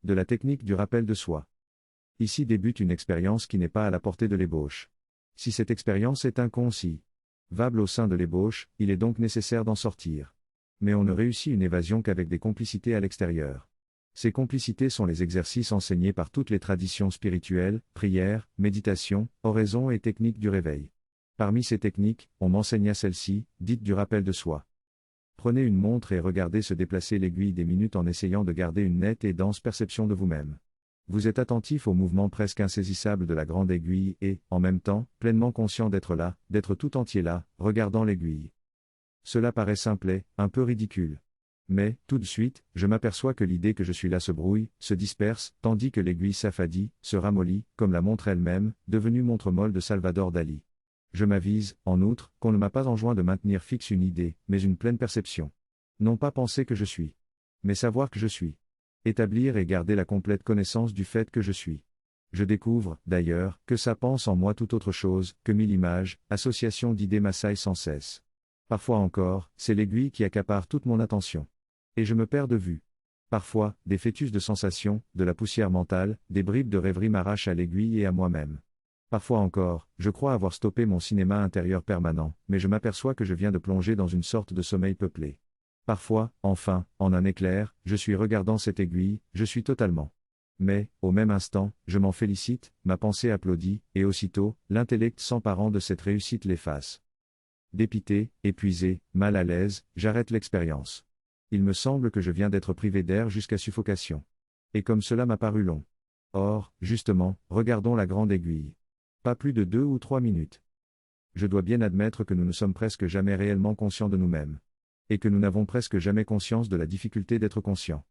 de la technique du rappel de soi. Ici débute une expérience qui n'est pas à la portée de l'ébauche. Si cette expérience est inconcevable au sein de l'ébauche, il est donc nécessaire d'en sortir. Mais on ne réussit une évasion qu'avec des complicités à l'extérieur. Ces complicités sont les exercices enseignés par toutes les traditions spirituelles, prière, méditation, oraison et techniques du réveil. Parmi ces techniques, on m'enseigna celle-ci, dite du rappel de soi. Prenez une montre et regardez se déplacer l'aiguille des minutes en essayant de garder une nette et dense perception de vous-même. Vous êtes attentif au mouvement presque insaisissable de la grande aiguille et, en même temps, pleinement conscient d'être là, d'être tout entier là, regardant l'aiguille. Cela paraît simplet, un peu ridicule. Mais, tout de suite, je m'aperçois que l'idée que je suis là se brouille, se disperse, tandis que l'aiguille s'affadit, se ramollit, comme la montre elle-même, devenue montre molle de Salvador Dali. Je m'avise, en outre, qu'on ne m'a pas enjoint de maintenir fixe une idée, mais une pleine perception. Non pas penser que je suis, mais savoir que je suis. Établir et garder la complète connaissance du fait que je suis. Je découvre, d'ailleurs, que ça pense en moi tout autre chose, que mille images, associations d'idées m'assaillent sans cesse. Parfois encore, c'est l'aiguille qui accapare toute mon attention. Et je me perds de vue. Parfois, des fœtus de sensations, de la poussière mentale, des bribes de rêverie m'arrachent à l'aiguille et à moi-même. Parfois encore, je crois avoir stoppé mon cinéma intérieur permanent, mais je m'aperçois que je viens de plonger dans une sorte de sommeil peuplé. Parfois, enfin, en un éclair, je suis regardant cette aiguille, je suis totalement. Mais, au même instant, je m'en félicite, ma pensée applaudit, et aussitôt, l'intellect s'emparant de cette réussite l'efface. Dépité, épuisé, mal à l'aise, j'arrête l'expérience. Il me semble que je viens d'être privé d'air jusqu'à suffocation. Et comme cela m'a paru long. Or, justement, regardons la grande aiguille. Pas plus de 2 ou 3 minutes. Je dois bien admettre que nous ne sommes presque jamais réellement conscients de nous-mêmes. Et que nous n'avons presque jamais conscience de la difficulté d'être conscients.